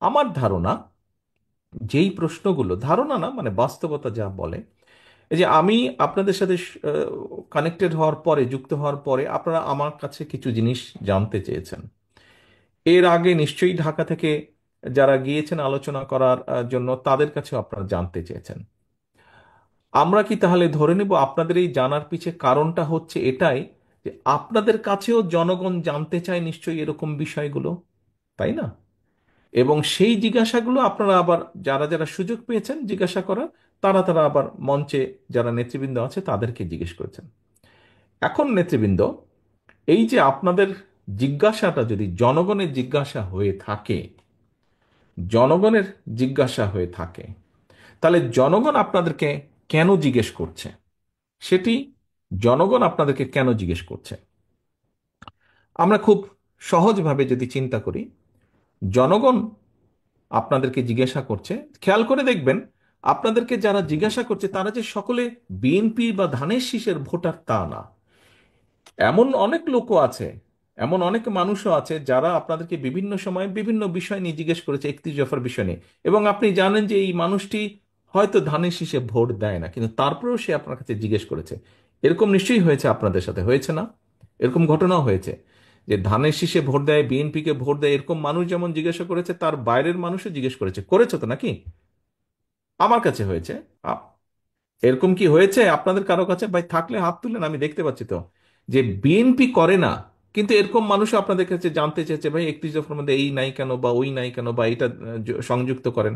আমার ধারণা, যেই প্রশ্নগুলো, ধারণা না মানে বাস্তবতা যা বলে, এই যে আমি আপনাদের সাথে কানেক্টেড হওয়ার পরে, যুক্ত হওয়ার পরে আপনারা আমার কাছে কিছু জিনিস জানতে চেয়েছেন। এর আগে নিশ্চয়ই ঢাকা থেকে যারা গিয়েছেন আলোচনা করার জন্য, তাদের কাছেও আপনারা জানতে চেয়েছেন। আমরা কি তাহলে ধরে নেব আপনাদের এই জানার পিছে কারণটা হচ্ছে এটাই, যে আপনাদের কাছেও জনগণ জানতে চায় নিশ্চয়ই এরকম বিষয়গুলো, তাই না? এবং সেই জিজ্ঞাসাগুলো আপনারা আবার, যারা যারা সুযোগ পেয়েছেন জিজ্ঞাসা করার, তারা তারা আবার মঞ্চে যারা নেতৃবৃন্দ আছে তাদেরকে জিজ্ঞেস করেছেন। এখন নেতৃবৃন্দ, এই যে আপনাদের জিজ্ঞাসাটা যদি জনগণের জিজ্ঞাসা হয়ে থাকে, জনগণের জিজ্ঞাসা হয়ে থাকে, তাহলে জনগণ আপনাদেরকে কেন জিজ্ঞেস করছে? সেটি, জনগণ আপনাদেরকে কেন জিজ্ঞেস করছে, আমরা খুব সহজভাবে যদি চিন্তা করি, জনগণ আপনাদেরকে জিজ্ঞাসা করছে, খেয়াল করে দেখবেন, আপনাদেরকে যারা জিজ্ঞাসা করছে তারা যে সকলে বিএনপি বা ধানের শীষের ভোটার তা না। এমন অনেক লোকও আছে, এমন অনেক মানুষও আছে যারা আপনাদেরকে বিভিন্ন সময় বিভিন্ন বিষয় নিয়ে জিজ্ঞেস করেছে, 31 দফার বিষয় নিয়ে, এবং আপনি জানেন যে এই মানুষটি হয়তো ধানের শীষে ভোট দেয় না, কিন্তু তারপরেও সে আপনার কাছে জিজ্ঞেস করেছে। এরকম নিশ্চয়ই হয়েছে, আপনাদের সাথে হয়েছে না? এরকম ঘটনাও হয়েছে যে ধানের শীষে ভোট দেয়, বিএনপিকে ভোট দেয়, এরকম মানুষ যেমন জিজ্ঞাসা করেছে, তার বাইরের মানুষও জিজ্ঞেস করেছে, করেছে তো নাকি? আমার কাছে হয়েছে। আ- এরকম কি হয়েছে আপনাদের কারো কাছে? ভাই থাকলে হাত তুলেন, আমি দেখতে পাচ্ছি তো যে বিএনপি করে না, কিন্তু এরকম মানুষ আপনাদের কাছে জানতে চেয়েছে, ভাই 31 দফার মধ্যে এই নাই কেন, বা ওই নাই কেন, বা এটা সংযুক্ত করেন,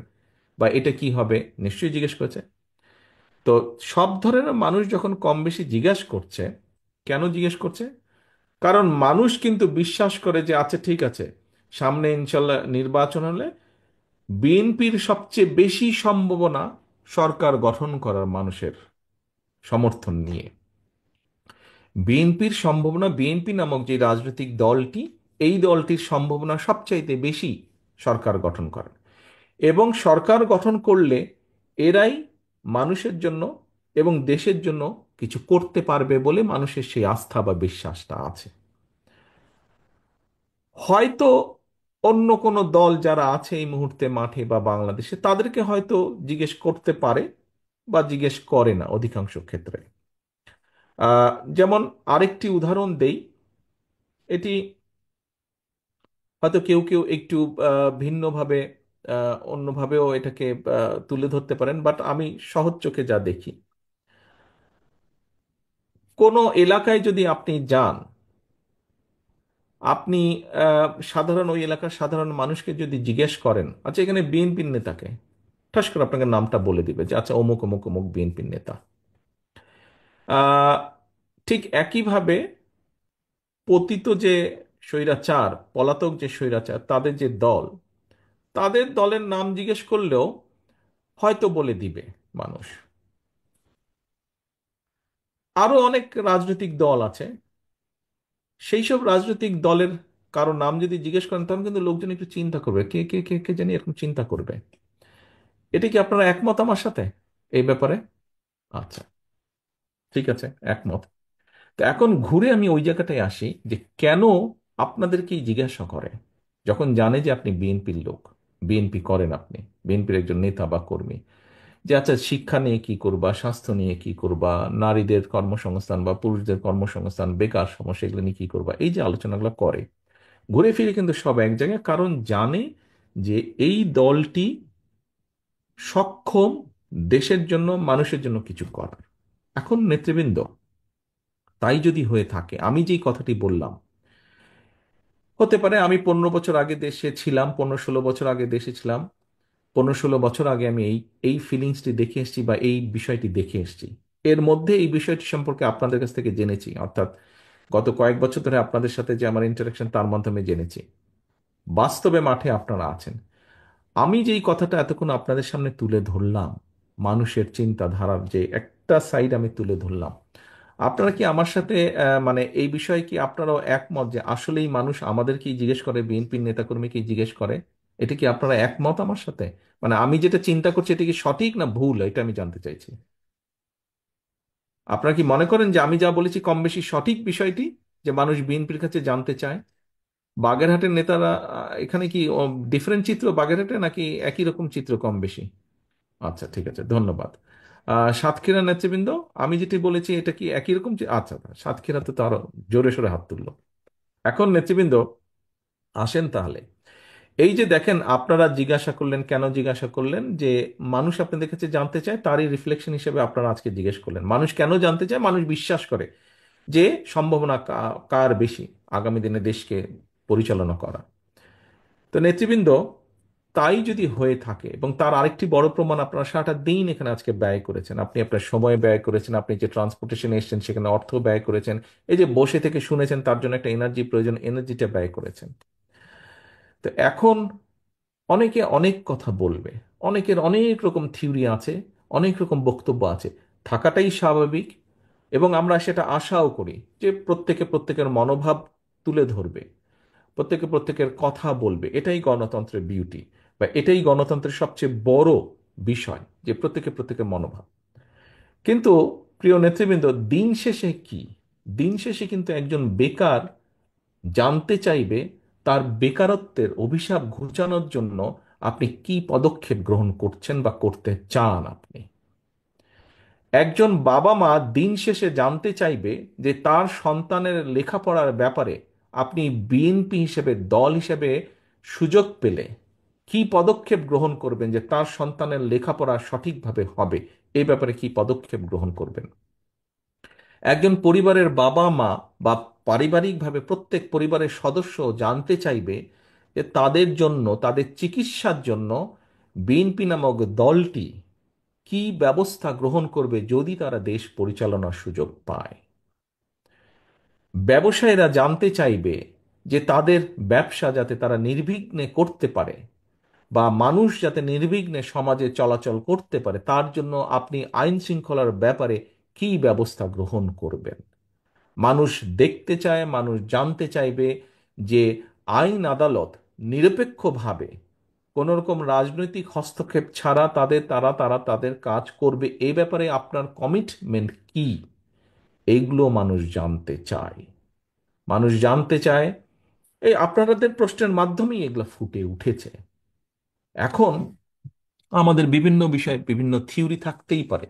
বা এটা কি হবে, নিশ্চয়ই জিজ্ঞেস করেছে। তো সব ধরনের মানুষ যখন কম বেশি জিজ্ঞেস করছে, কেন জিজ্ঞেস করছে? কারণ মানুষ কিন্তু বিশ্বাস করে যে আচ্ছা ঠিক আছে, সামনে ইনশাল্লাহ নির্বাচন হলে বিএনপির সবচেয়ে বেশি সম্ভাবনা সরকার গঠন করার, মানুষের সমর্থন নিয়ে বিএনপির সম্ভাবনা, বিএনপি নামক যে রাজনৈতিক দলটি, এই দলটির সম্ভাবনা সবচাইতে বেশি সরকার গঠন করার। এবং সরকার গঠন করলে এরাই মানুষের জন্য এবং দেশের জন্য কিছু করতে পারবে বলে মানুষের সেই আস্থা বা বিশ্বাসটা আছে। হয়তো অন্য কোনো দল যারা আছে এই মুহূর্তে মাঠে বা বাংলাদেশে, তাদেরকে হয়তো জিজ্ঞেস করতে পারে বা জিজ্ঞেস করে না অধিকাংশ ক্ষেত্রে। যেমন আরেকটি উদাহরণ দেই, এটি হয়তো কেউ কেউ একটু ভিন্নভাবে, অন্যভাবেও এটাকে তুলে ধরতে পারেন, বাট আমি সহজ চোখে যা দেখি, কোনো এলাকায় যদি আপনি যান, আপনি সাধারণ ওই এলাকার সাধারণ মানুষকে যদি জিজ্ঞেস করেন, আচ্ছা এখানে বিএনপির নেতাকে, ঠাস করে আপনাকে নামটা বলে দিবে যে আচ্ছা অমুক অমুক অমুক বিএনপির নেতা। আহ, ঠিক একইভাবে পতিত যে স্বৈরাচার, পলাতক যে স্বৈরাচার, তাদের যে দল, তাদের দলের নাম জিজ্ঞেস করলেও হয়তো বলে দিবে মানুষ। আরো অনেক রাজনৈতিক দল আছে, সেই সব রাজনৈতিক দলের কারো নাম যদি জিজ্ঞেস করেন, তখন কিন্তু লোকজন একটু চিন্তা করবে, কে কে কে কে জানি এরকম চিন্তা করবে। এটা কি আপনারা একমত আমার সাথে এই ব্যাপারে? আচ্ছা, ঠিক আছে, একমত। তো এখন ঘুরে আমি ওই জায়গাটায় আসি, যে কেন আপনাদেরকেই জিজ্ঞাসা করে, যখন জানে যে আপনি বিএনপির লোক, বিএনপি করেন, আপনি বিএনপির একজন নেতা বা কর্মী, যে আচ্ছা শিক্ষা নিয়ে কি করবা, স্বাস্থ্য নিয়ে কি করবা, নারীদের কর্মসংস্থান বা পুরুষদের কর্মসংস্থান, বেকার সমস্যা, এগুলো নিয়ে কি করবা, এই যে আলোচনাগুলো করে, ঘুরে ফিরে কিন্তু সব এক জায়গায়, কারণ জানে যে এই দলটি সক্ষম দেশের জন্য, মানুষের জন্য কিছু করার। এখন নেতৃবৃন্দ, তাই যদি হয়ে থাকে, আমি যেই কথাটি বললাম, হতে পারে আমি 15 বছর আগে দেশে ছিলাম, 15-16 বছর আগে দেশে ছিলাম, 15-16 বছর আগে আমি এই এই ফিলিংসটি দেখে এসেছি বা এই বিষয়টি দেখে এসেছি। এর মধ্যে এই বিষয়টি সম্পর্কে আপনাদের কাছ থেকে জেনেছি, অর্থাৎ গত কয়েক বছর ধরে আপনাদের সাথে যে আমার ইন্টারাকশন, তার মাধ্যমে জেনেছি বাস্তবে মাঠে আপনারা আছেন। আমি যেই কথাটা এতক্ষণ আপনাদের সামনে তুলে ধরলাম, মানুষের চিন্তাধারার যে একটা সাইড আমি তুলে ধরলাম, আপনারা কি আমার সাথে মানে এই বিষয়ে কি আপনারাও একমত যে আসলেই মানুষ আমাদেরকেই জিজ্ঞেস করে, বিএনপির নেতাকর্মীকেই জিজ্ঞেস করে? এটা কি আপনারা একমত আমার সাথে? মানে আমি যেটা চিন্তা করছি, এটা কি সঠিক না ভুল, এটা আমি জানতে চাইছি। আপনারা কি মনে করেন যে আমি যা বলেছি কম বেশি সঠিক বিষয়টি, যে মানুষ বিএনপির কাছে জানতে চায়? বাগেরহাটের নেতারা এখানে কি ডিফারেন্ট চিত্র বাগেরহাটে, নাকি একই রকম চিত্র কম বেশি? আচ্ছা, ঠিক আছে, ধন্যবাদ। সাতক্ষীরা নেতৃবৃন্দ, আমি যেটি বলেছি এটা কি একই রকম আচ্ছা আচ্ছা, সাতক্ষীরাতে তো আরো জোরে সোরে হাত তুললো। এখন নেতৃবৃন্দ, আসেন তাহলে। এই যে দেখেন, আপনারা জিজ্ঞাসা করলেন, কেন জিজ্ঞাসা করলেন যে মানুষ আপনাদের কাছে জানতে চায়, তারই রিফ্লেকশন হিসেবে আপনারা আজকে জিজ্ঞেস করলেন মানুষ কেন জানতে চায়। মানুষ বিশ্বাস করে যে সম্ভাবনা কার বেশি আগামী দিনে দেশকে পরিচালনা করা। তো নেতৃবৃন্দ, তাই যদি হয়ে থাকে, এবং তার আরেকটি বড় প্রমাণ, আপনারা সারাটা দিন এখানে আজকে ব্যয় করেছেন, আপনি আপনার সময় ব্যয় করেছেন, আপনি যে ট্রান্সপোর্টেশনে এসেছেন সেখানে অর্থ ব্যয় করেছেন, এই যে বসে থেকে শুনেছেন তার জন্য একটা এনার্জি প্রয়োজন, এনার্জিটা ব্যয় করেছেন। তো এখন অনেকে অনেক কথা বলবে, অনেকের অনেক রকম থিওরি আছে, অনেক রকম বক্তব্য আছে, থাকাটাই স্বাভাবিক। এবং আমরা সেটা আশাও করি যে প্রত্যেকে প্রত্যেকের মনোভাব তুলে ধরবে, প্রত্যেকে প্রত্যেকের কথা বলবে। এটাই গণতন্ত্রের বিউটি, বা এটাই গণতন্ত্রের সবচেয়ে বড় বিষয়, যে প্রত্যেকে প্রত্যেকের মনোভাব। কিন্তু প্রিয় নেতৃবৃন্দ, দিন শেষে কি? দিন শেষে কিন্তু একজন বেকার জানতে চাইবে তার বেকারত্বের অভিশাপ ঘুচানোর জন্য আপনি কি পদক্ষেপ গ্রহণ করছেন বা করতে চান আপনি। একজন বাবা মা দিন শেষে জানতে চাইবে যে তার সন্তানের লেখাপড়ার ব্যাপারে আপনি বিএনপি হিসেবে, দল হিসেবে সুযোগ পেলে কি পদক্ষেপ গ্রহণ করবেন, যে তার সন্তানের লেখাপড়া সঠিকভাবে হবে, এই ব্যাপারে কি পদক্ষেপ গ্রহণ করবেন। একজন পরিবারের বাবা মা বা পারিবারিকভাবে প্রত্যেক পরিবারের সদস্য জানতে চাইবে যে তাদের জন্য, তাদের চিকিৎসার জন্য বিএনপি নামক দলটি কি ব্যবস্থা গ্রহণ করবে যদি তারা দেশ পরিচালনার সুযোগ পায়। ব্যবসায়ীরা জানতে চাইবে যে তাদের ব্যবসা যাতে তারা নির্বিঘ্নে করতে পারে, বা মানুষ যাতে নির্বিঘ্নে সমাজে চলাচল করতে পারে, তার জন্য আপনি আইন শৃঙ্খলার ব্যাপারে কি ব্যবস্থা গ্রহণ করবেন। মানুষ দেখতে চায়, মানুষ জানতে চাইবে যে আইন আদালত নিরপেক্ষভাবে কোন রকম রাজনৈতিক হস্তক্ষেপ ছাড়া তারা তাদের কাজ করবে। এই ব্যাপারে আপনার কমিটমেন্ট কি, এইগুলো মানুষ জানতে চায়। মানুষ জানতে চায়, এই আপনাদের প্রশ্নের মাধ্যমেই এগুলো ফুটে উঠেছে। এখন আমাদের বিভিন্ন বিষয়ে বিভিন্ন থিওরি থাকতেই পারে।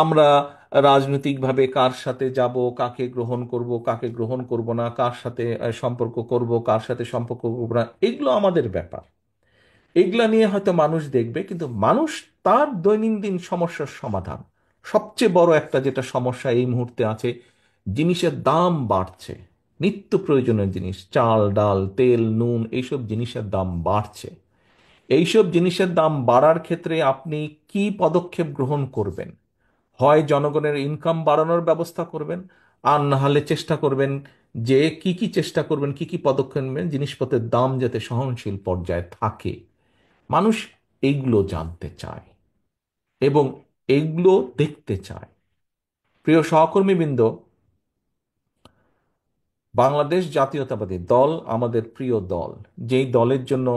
আমরা রাজনৈতিকভাবে কার সাথে যাব, কাকে গ্রহণ করব, কাকে গ্রহণ করব না, কার সাথে সম্পর্ক করব, কার সাথে সম্পর্ক করব না, এগুলো আমাদের ব্যাপার। এগুলা নিয়ে হয়তো মানুষ দেখবে, কিন্তু মানুষ তার দৈনন্দিন সমস্যার সমাধান, সবচেয়ে বড় একটা যেটা সমস্যা এই মুহূর্তে আছে, জিনিসের দাম বাড়ছে। নিত্য প্রয়োজনীয় জিনিস, চাল ডাল তেল নুন, এইসব জিনিসের দাম বাড়ছে। এইসব জিনিসের দাম বাড়ার ক্ষেত্রে আপনি কি পদক্ষেপ গ্রহণ করবেন? হয় জনগণের ইনকাম বাড়ানোর ব্যবস্থা করবেন, আর না হলে চেষ্টা করবেন যে কি কি চেষ্টা করবেন, কি কি পদক্ষেপ নেবেন জিনিসপত্রের দাম যাতে সহনশীল পর্যায়ে থাকে। মানুষ এইগুলো জানতে চায় এবং এইগুলো দেখতে চায়। প্রিয় সহকর্মীবৃন্দ, বাংলাদেশ জাতীয়তাবাদী দল আমাদের প্রিয় দল, যেই দলের জন্য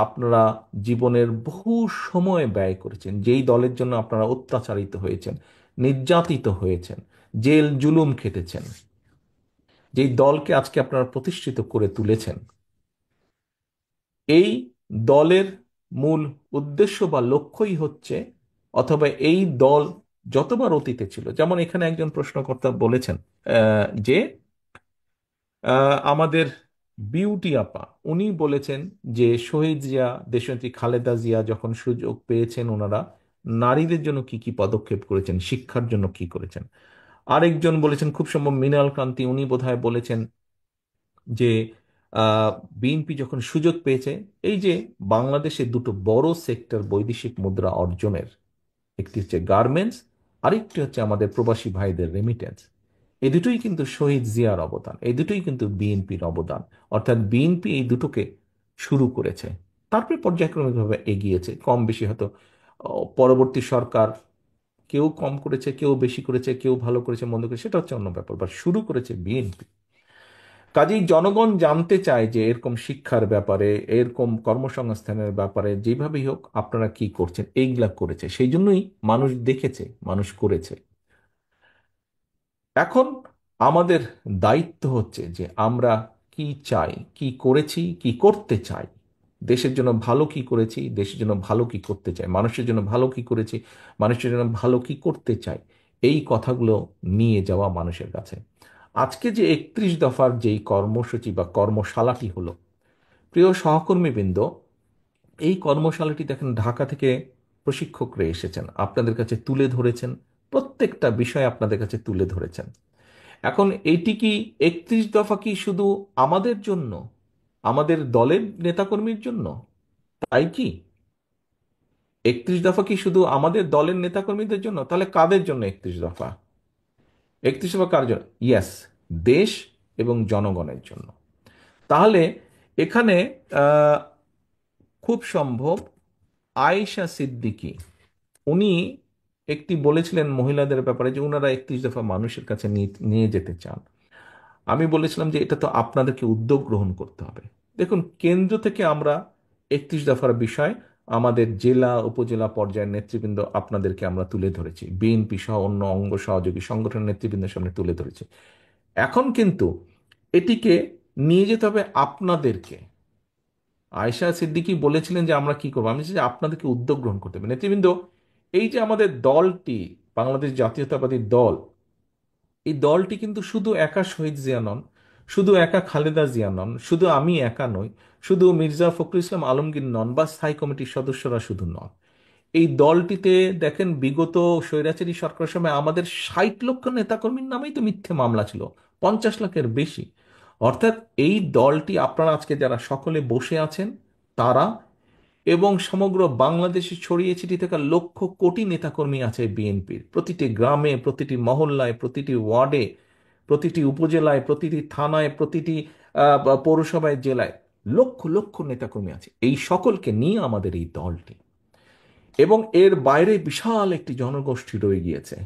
আপনারা জীবনের বহু সময় ব্যয় করেছেন, যেই দলের জন্য আপনারা অত্যাচারিত হয়েছেন, নির্যাতিত হয়েছেন, জেল জুলুম খেটেছেন, যেই দলকে আজকে আপনারা প্রতিষ্ঠিত করে তুলেছেন, এই দলের মূল উদ্দেশ্য বা লক্ষ্যই হচ্ছে, অথবা এই দল যতবার অতীতে ছিল, যেমন এখানে একজন প্রশ্নকর্তা বলেছেন যে আমাদের বিউটি আপা, উনি বলেছেন যে শহীদ জিয়া, দেশনেত্রী খালেদা জিয়া যখন সুযোগ পেয়েছেন, ওনারা নারীদের জন্য কি কি পদক্ষেপ করেছেন, শিক্ষার জন্য কি করেছেন। আরেকজন বলেছেন, খুব সম্ভব মৃণাল কান্তি, উনি বোধহয় বলেছেন যে বিএনপি যখন সুযোগ পেয়েছে, এই যে বাংলাদেশে দুটো বড় সেক্টর বৈদেশিক মুদ্রা অর্জনের, একটি হচ্ছে গার্মেন্টস, আরেকটি হচ্ছে আমাদের প্রবাসী ভাইদের রেমিটেন্স, এই দুটোই কিন্তু শহীদ জিয়ার অবদান, এই দুটোই কিন্তু বিএনপির অবদান। অর্থাৎ বিএনপি এই দুটোকে শুরু করেছে, তারপরে পর্যায়ক্রমিকভাবে এগিয়েছে, কম বেশি হয়তো পরবর্তী সরকার কেউ কম করেছে, কেউ বেশি করেছে, কেউ ভালো করেছে, মন্দ করেছে, সেটা হচ্ছে অন্য ব্যাপার, বা শুরু করেছে বিএনপি। কাজেই জনগণ জানতে চায় যে এরকম শিক্ষার ব্যাপারে, এরকম কর্মসংস্থানের ব্যাপারে যেভাবেই হোক আপনারা কি করছেন, এইগুলা করেছে, সেই জন্যই মানুষ দেখেছে, মানুষ করেছে। এখন আমাদের দায়িত্ব হচ্ছে যে আমরা কি চাই, কি করেছি, কি করতে চাই, দেশের জন্য ভালো কি করেছি, দেশের জন্য ভালো কি করতে চাই, মানুষের জন্য ভালো কি করেছি, মানুষের জন্য ভালো কি করতে চাই, এই কথাগুলো নিয়ে যাওয়া মানুষের কাছে। আজকে যে 31 দফার যেই কর্মসূচি বা কর্মশালাটি হলো, প্রিয় সহকর্মীবৃন্দ, এই কর্মশালাটি দেখেন ঢাকা থেকে প্রশিক্ষকরা এসেছেন, আপনাদের কাছে তুলে ধরেছেন, প্রত্যেকটা বিষয় আপনাদের কাছে তুলে ধরেছেন। এখন এইটি কি 31 দফা কি শুধু আমাদের জন্য, আমাদের দলের নেতাকর্মীর জন্য, তাই কি? 31 দফা কি শুধু আমাদের দলের নেতাকর্মীদের জন্য? তাহলে কাদের জন্য 31 দফা? 31 দফা কার জন্য? ইয়েস, দেশ এবং জনগণের জন্য। তাহলে এখানে আহ, খুব সম্ভব আয়েশা সিদ্দিকী, উনি একটি বলেছিলেন মহিলাদের ব্যাপারে যে ওনারা 31 দফা মানুষের কাছে নিয়ে নিয়ে যেতে চান। আমি বলেছিলাম যে এটা তো আপনাদেরকে উদ্যোগ গ্রহণ করতে হবে। দেখুন, কেন্দ্র থেকে আমরা 31 দফার বিষয় আমাদের জেলা উপজেলা পর্যায়ের নেতৃবৃন্দ আপনাদেরকে আমরা তুলে ধরেছি, বিএনপি সহ অন্য অঙ্গ সহযোগী সংগঠনের নেতৃবৃন্দের সামনে তুলে ধরেছি। এখন কিন্তু এটিকে নিয়ে যেতে হবে আপনাদেরকে। আয়েশা সিদ্দিকী বলেছিলেন যে আমরা কি করবো, আমি বলছি যে আপনাদেরকে উদ্যোগ গ্রহণ করতে হবে। নেতৃবৃন্দ, এই যে আমাদের দলটি, বাংলাদেশ জাতীয়তাবাদী দল, এই দলটি কিন্তু শুধু একা শহীদ জিয়া নন, শুধু একা খালেদা জিয়া নন, শুধু আমি একা নই, শুধু মির্জা ফখরুল ইসলাম আলমগীর নন, বা স্থায়ী কমিটির সদস্যরা শুধু নন। এই দলটিতে দেখেন বিগত স্বৈরাচারী সরকারের সময় আমাদের 60 লক্ষ নেতাকর্মীর নামেই তো মিথ্যে মামলা ছিল, 50 লাখের বেশি। অর্থাৎ এই দলটি, আপনারা আজকে যারা সকলে বসে আছেন তারা, এবং সমগ্র বাংলাদেশে ছড়িয়ে ছিটিয়ে থাকা লক্ষ কোটি নেতাকর্মী আছে বিএনপির, প্রতিটি গ্রামে, প্রতিটি মহল্লায়, প্রতিটি ওয়ার্ডে, প্রতিটি উপজেলায়, প্রতিটি থানায়, প্রতিটি পৌরসভায়, জেলায় লক্ষ লক্ষ নেতাকর্মী আছে। এই সকলকে নিয়ে আমাদের এই দলটি, এবং এর বাইরে বিশাল একটি জনগোষ্ঠী রয়ে গিয়েছে,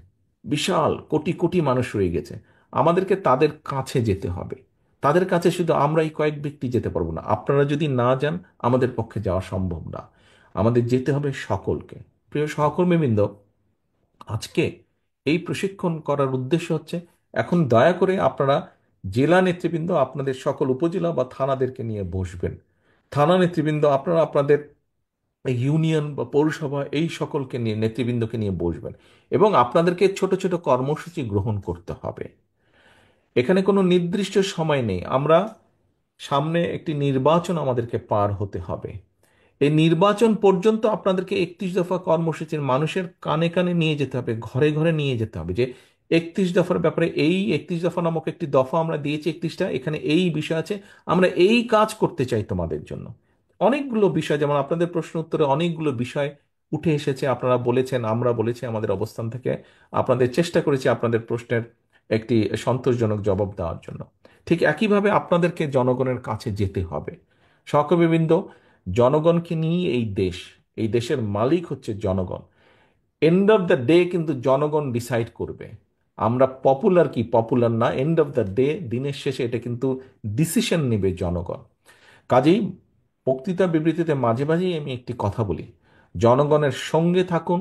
বিশাল কোটি কোটি মানুষ রয়ে গেছে। আমাদেরকে তাদের কাছে যেতে হবে। তাদের কাছে শুধু আমরা এই কয়েক ব্যক্তি যেতে পারবো না, আপনারা যদি না যান আমাদের পক্ষে যাওয়া সম্ভব না। আমাদের যেতে হবে সকলকে। প্রিয় সহকর্মীবৃন্দ, আজকে এই প্রশিক্ষণ করার উদ্দেশ্য হচ্ছে, এখন দয়া করে আপনারা জেলা নেতৃবৃন্দ আপনাদের সকল উপজেলা বা থানাদেরকে নিয়ে বসবেন। থানা নেতৃবৃন্দ আপনারা আপনাদের ইউনিয়ন বা পৌরসভা, এই সকলকে নিয়ে, নেতৃবৃন্দকে নিয়ে বসবেন, এবং আপনাদেরকে ছোট ছোট কর্মসূচি গ্রহণ করতে হবে। এখানে কোনো নির্দিষ্ট সময় নেই। আমরা সামনে একটি নির্বাচন আমাদেরকে পার হতে হবে। এই নির্বাচন পর্যন্ত আপনাদেরকে 31 দফা কর্মসূচির মানুষের কানে কানে নিয়ে যেতে হবে, ঘরে ঘরে নিয়ে যেতে হবে, যে 31 দফার ব্যাপারে, এই 31 দফা নামক একটি দফা আমরা দিয়েছি, 31টা, এখানে এই বিষয় আছে, আমরা এই কাজ করতে চাই তোমাদের জন্য। অনেকগুলো বিষয়, যেমন আপনাদের প্রশ্ন উত্তরে অনেকগুলো বিষয় উঠে এসেছে, আপনারা বলেছেন, আমরা বলেছি, আমাদের অবস্থান থেকে আপনাদের চেষ্টা করেছি আপনাদের প্রশ্নের একটি সন্তোষজনক জবাব দেওয়ার জন্য। ঠিক একইভাবে আপনাদেরকে জনগণের কাছে যেতে হবে। সহকর্মীবৃন্দ, জনগণকে নিয়ে এই দেশ, এই দেশের মালিক হচ্ছে জনগণ। এন্ড অফ দ্য ডে কিন্তু জনগণ ডিসাইড করবে আমরা পপুলার কি পপুলার না। এন্ড অফ দ্য ডে, দিনের শেষে এটা কিন্তু ডিসিশন নেবে জনগণ। কাজেই বক্তৃতা বিবৃতিতে মাঝে মাঝেই আমি একটি কথা বলি, জনগণের সঙ্গে থাকুন,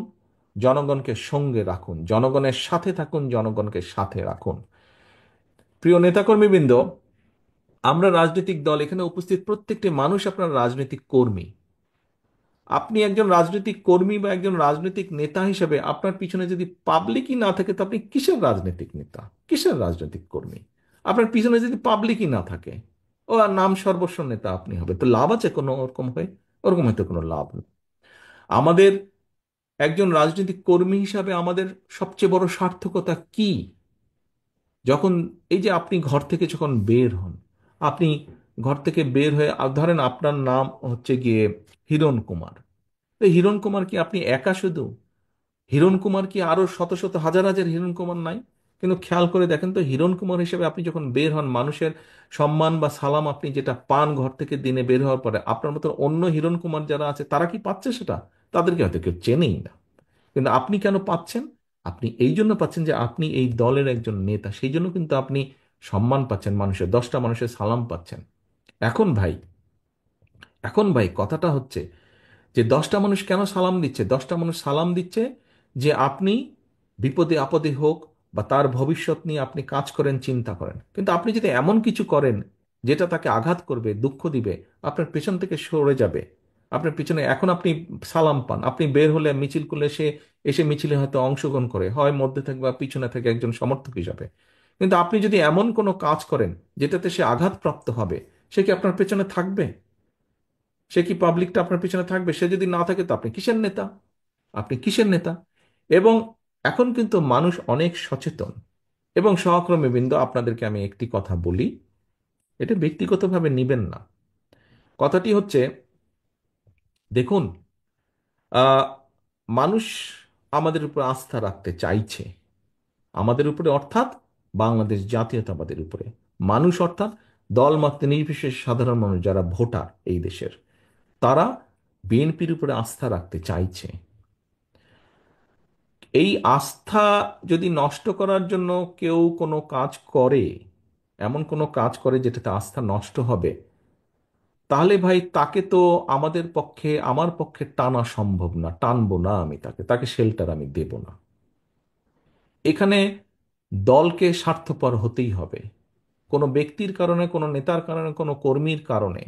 জনগণকে সঙ্গে রাখুন, জনগণের সাথে থাকুন, জনগণকে সাথে রাখুন। প্রিয় নেতাকর্মীবৃন্দ, আমরা রাজনৈতিক দল, এখানে উপস্থিত প্রত্যেকটি মানুষ আপনার রাজনৈতিক কর্মী। আপনি একজন রাজনৈতিক কর্মী বা একজন রাজনৈতিক নেতা হিসেবে আপনার পিছনে যদি পাবলিকই না থাকে, তো আপনি কিসের রাজনৈতিক নেতা, কিসের রাজনৈতিক কর্মী? আপনার পিছনে যদি পাবলিকই না থাকে, ও আর নাম সর্বস্ব নেতা আপনি হবে, তো লাভ আছে কোনো ওরকম হয়ে? ওরকম হয়তো কোনো লাভ নেই। আমাদের একজন রাজনৈতিক কর্মী হিসাবে আমাদের সবচেয়ে বড় সার্থকতা কি? যখন, এই যে আপনি ঘর থেকে যখন বের হন, আপনি ঘর থেকে বের হয়ে ধরেন আপনার নাম হচ্ছে গিয়ে হিরণ কুমার। তো হিরণ কুমার কি আপনি একা শুধু? হিরণ কুমার কি আরো শত শত হাজার হাজার হিরণ কুমার নাই? কিন্তু খেয়াল করে দেখেন তো, হিরণ কুমার হিসেবে আপনি যখন বের হন, মানুষের সম্মান বা সালাম আপনি যেটা পান ঘর থেকে দিনে বের হওয়ার পরে, আপনার মতো অন্য হিরণ কুমার যারা আছে তারা কি পাচ্ছে সেটা? তাদেরকে হয়তো কেউ চেনেই না। কিন্তু আপনি কেন পাচ্ছেন? আপনি এই জন্য পাচ্ছেন যে আপনি এই দলের একজন নেতা, সেই জন্য কিন্তু আপনি সম্মান পাচ্ছেন, মানুষের 10টা মানুষের সালাম পাচ্ছেন। এখন ভাই, এখন ভাই কথাটা হচ্ছে যে 10টা মানুষ কেন সালাম দিচ্ছে? 10টা মানুষ সালাম দিচ্ছে যে আপনি বিপদে আপদে হোক বা তার ভবিষ্যৎ নিয়ে আপনি কাজ করেন, চিন্তা করেন। কিন্তু আপনি যদি এমন কিছু করেন যেটা তাকে আঘাত করবে, দুঃখ দিবে, আপনার পেছন থেকে সরে যাবে। আপনার পিছনে এখন আপনি সালাম পান, আপনি বের হলে মিছিল করলে সে এসে মিছিলে হয়তো অংশগ্রহণ করে, হয় মধ্যে থেকে বা পিছনে থেকে একজন সমর্থক হিসাবে। কিন্তু আপনি যদি এমন কোনো কাজ করেন যেটাতে সে আঘাতপ্রাপ্ত হবে, সে কি আপনার পেছনে থাকবে? সে কি পাবলিকটা আপনার পিছনে থাকবে? সে যদি না থাকে তো আপনি কিসের নেতা? আপনি কিসের নেতা? এবং এখন কিন্তু মানুষ অনেক সচেতন। এবং সহকর্মী বৃন্দ, আপনাদেরকে আমি একটি কথা বলি, এটা ব্যক্তিগতভাবে নিবেন না। কথাটি হচ্ছে, দেখুন, আহ, মানুষ আমাদের উপর আস্থা রাখতে চাইছে, আমাদের উপরে অর্থাৎ বাংলাদেশ জাতীয়তাবাদের উপরে। মানুষ অর্থাৎ দলমত নির্বিশেষে সাধারণ মানুষ যারা ভোটার এই দেশের, তারা বিএনপির উপরে আস্থা রাখতে চাইছে। এই আস্থা যদি নষ্ট করার জন্য কেউ কোনো কাজ করে, এমন কোনো কাজ করে যেটাতে আস্থা নষ্ট হবে, তাহলে ভাই তাকে তো আমাদের পক্ষে, আমার পক্ষে টানা সম্ভব না, টানবো না আমি তাকে, তাকে শেল্টার আমি দেব না। এখানে দলকে স্বার্থপর হতেই হবে। কোনো ব্যক্তির কারণে, কোনো নেতার কারণে, কোনো কর্মীর কারণে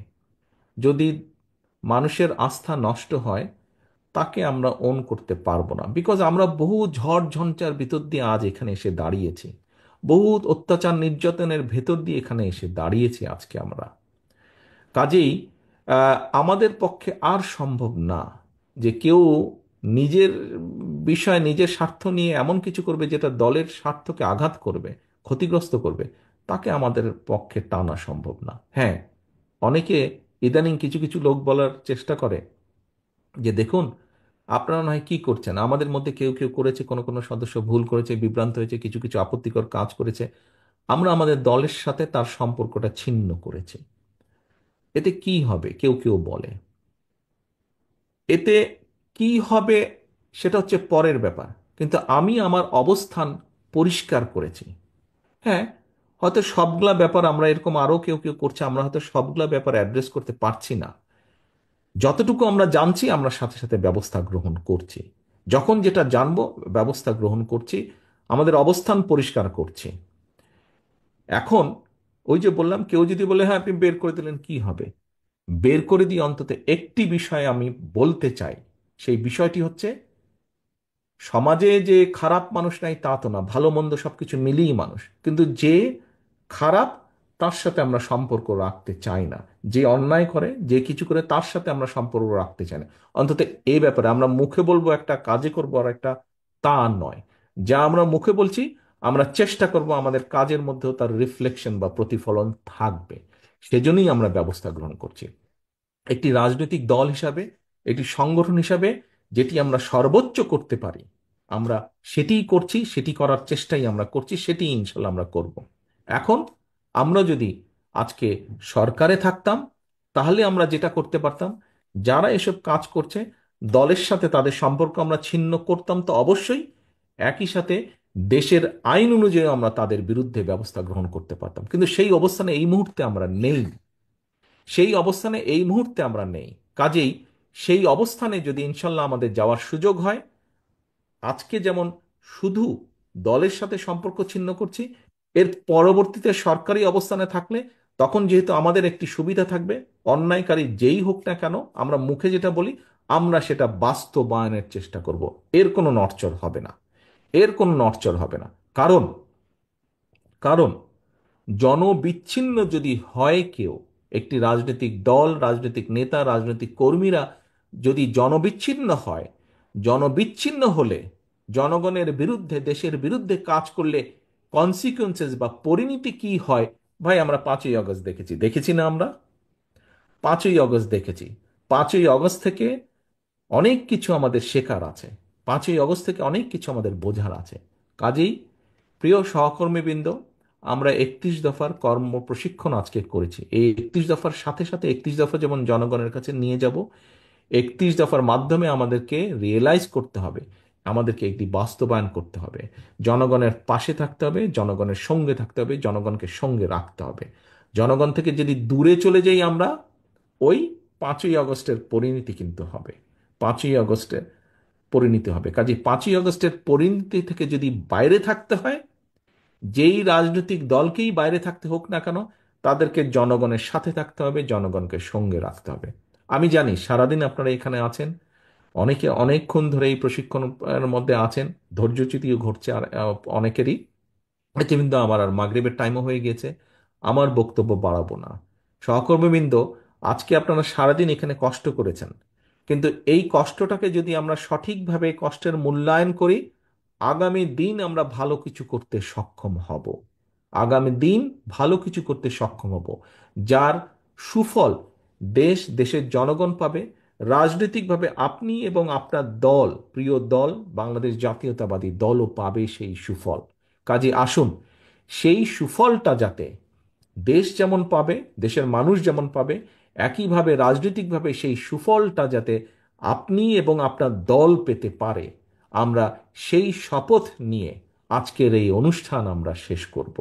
যদি মানুষের আস্থা নষ্ট হয়, তাকে আমরা ওন করতে পারবো না। বিকজ আমরা বহু ঝড় ঝঞ্ঝার ভিতর দিয়ে আজ এখানে এসে দাঁড়িয়েছি, বহু অত্যাচার নির্যাতনের ভেতর দিয়ে এখানে এসে দাঁড়িয়েছি আজকে আমরা। কাজেই আমাদের পক্ষে আর সম্ভব না যে কেউ নিজের বিষয়, নিজের স্বার্থ নিয়ে এমন কিছু করবে যেটা দলের স্বার্থকে আঘাত করবে, ক্ষতিগ্রস্ত করবে। তাকে আমাদের পক্ষে টানা সম্ভব না। হ্যাঁ, অনেকে ইদানিং কিছু কিছু লোক বলার চেষ্টা করে যে দেখুন, আপনারা নয় কি করছেন, আমাদের মধ্যে কেউ কেউ করেছে, কোনো কোনো সদস্য ভুল করেছে, বিভ্রান্ত হয়েছে, কিছু কিছু আপত্তিকর কাজ করেছে, আমরা আমাদের দলের সাথে তার সম্পর্কটা ছিন্ন করেছি। এতে কি হবে কেউ কেউ বলে, এতে কি হবে সেটা হচ্ছে পরের ব্যাপার। কিন্তু আমি আমার অবস্থান পরিষ্কার করেছি। হ্যাঁ, হয়তো সবগুলা ব্যাপার আমরা এরকম আরো কেউ কেউ করছে, আমরা হয়তো সবগুলা ব্যাপার অ্যাড্রেস করতে পারছি না। যতটুকু আমরা জানছি আমরা সাথে সাথে ব্যবস্থা গ্রহণ করছি। যখন যেটা জানবো ব্যবস্থা গ্রহণ করছি, আমাদের অবস্থান পরিষ্কার করছি। এখন ওই যে বললাম, কেউ যদি বলে হ্যাঁ আপনি বের করে দিলেন কি হবে, বের করে দিয়ে অন্তত একটি বিষয় আমি বলতে চাই। সেই বিষয়টি হচ্ছে, সমাজে যে খারাপ মানুষ নাই তা তো না, ভালো মন্দ সবকিছু মিলিয়ে মানুষ, কিন্তু যে খারাপ তার সাথে আমরা সম্পর্ক রাখতে চাই না। যে অন্যায় করে, যে কিছু করে, তার সাথে আমরা সম্পর্ক রাখতে চাই না। অন্তত এই ব্যাপারে আমরা মুখে বলবো একটা, কাজে করবো আর একটা, তা নয়। যা আমরা মুখে বলছি, আমরা চেষ্টা করব আমাদের কাজের মধ্যেও তার রিফ্লেকশন বা প্রতিফলন থাকবে। সেজন্যই আমরা ব্যবস্থা গ্রহণ করছি। একটি রাজনৈতিক দল হিসাবে, একটি সংগঠন হিসাবে যেটি আমরা সর্বোচ্চ করতে পারি, আমরা সেটিই করছি, সেটি করার চেষ্টাই আমরা করছি, সেটি ইনশাল্লাহ আমরা করব। এখন আমরা যদি আজকে সরকারে থাকতাম, তাহলে আমরা যেটা করতে পারতাম, যারা এসব কাজ করছে দলের সাথে তাদের সম্পর্ক আমরা ছিন্ন করতাম তো অবশ্যই, একই সাথে দেশের আইন অনুযায়ী আমরা তাদের বিরুদ্ধে ব্যবস্থা গ্রহণ করতে পারতাম। কিন্তু সেই অবস্থানে এই মুহূর্তে আমরা নেই, সেই অবস্থানে এই মুহূর্তে আমরা নেই। কাজেই সেই অবস্থানে যদি ইনশাল্লাহ আমাদের যাওয়ার সুযোগ হয়, আজকে যেমন শুধু দলের সাথে সম্পর্ক ছিন্ন করছি, এর পরবর্তীতে সরকারি অবস্থানে থাকলে তখন যেহেতু আমাদের একটি সুবিধা থাকবে, অন্যায়কারী যেই হোক না কেন আমরা মুখে যেটা বলি আমরা সেটা বাস্তবায়নের চেষ্টা করব। এর কোনো নড়চড় হবে না, এর কোনো নড়চড় হবে না। কারণ কারণ জনবিচ্ছিন্ন যদি হয় কেউ, একটি রাজনৈতিক দল, রাজনৈতিক নেতা, রাজনৈতিক কর্মীরা যদি জনবিচ্ছিন্ন হয়, জনবিচ্ছিন্ন হলে, জনগণের বিরুদ্ধে, দেশের বিরুদ্ধে কাজ করলে কনসিকুয়েন্সেস বা পরিণতি কি হয়, ভাই আমরা 5ই আগস্ট দেখেছি, দেখেছি না আমরা? 5ই আগস্ট দেখেছি। 5ই আগস্ট থেকে অনেক কিছু আমাদের শেখার আছে, 5ই আগস্ট থেকে অনেক কিছু আমাদের বোঝার আছে। কাজেই প্রিয় সহকর্মীবৃন্দ, আমরা 31 দফার কর্ম প্রশিক্ষণ আজকে করেছি। এই 31 দফার সাথে সাথে 31 দফা যেমন জনগণের কাছে নিয়ে যাব, 31 দফার মাধ্যমে আমাদেরকে রিয়েলাইজ করতে হবে, আমাদেরকে একটি বাস্তবায়ন করতে হবে। জনগণের পাশে থাকতে হবে, জনগণের সঙ্গে থাকতে হবে, জনগণকে সঙ্গে রাখতে হবে। জনগণ থেকে যদি দূরে চলে যাই আমরা, ওই 5ই আগস্টের পরিণতি কিন্তু হবে, 5ই আগস্টের পরিণতি হবে। কাজে 5ই আগস্টের পরিণতি থেকে যদি বাইরে থাকতে হয়, যেই রাজনৈতিক দলকেই বাইরে থাকতে হোক না কেন, তাদেরকে জনগণের সাথে থাকতে হবে, জনগণকে সঙ্গে রাখতে হবে। আমি জানি সারাদিন আপনারা এখানে আছেন, অনেকে অনেকক্ষণ ধরে এই প্রশিক্ষণের মধ্যে আছেন, ধৈর্যচ্যুতিও ঘটছে আর অনেকেরই। কিন্তু আমার আর মাগরিবের টাইমও হয়ে গিয়েছে, আমার বক্তব্য বাড়াবো না। সহকর্মীবৃন্দ, আজকে আপনারা সারাদিন এখানে কষ্ট করেছেন, কিন্তু এই কষ্টটাকে যদি আমরা সঠিকভাবে কষ্টের মূল্যায়ন করি, আগামী দিন আমরা ভালো কিছু করতে সক্ষম হব। আগামী দিন ভালো কিছু করতে সক্ষম হব, যার সুফল দেশের জনগণ পাবে। রাজনৈতিকভাবে আপনি এবং আপনার দল, প্রিয় দল বাংলাদেশ জাতীয়তাবাদী দলও পাবে সেই সুফল। কাজে আসুন, সেই সুফলটা যাতে দেশ যেমন পাবে, দেশের মানুষ যেমন পাবে, একইভাবে রাজনৈতিকভাবে সেই সুফলটা যাতে আপনি এবং আপনার দল পেতে পারে, আমরা সেই শপথ নিয়ে আজকের এই অনুষ্ঠান আমরা শেষ করব।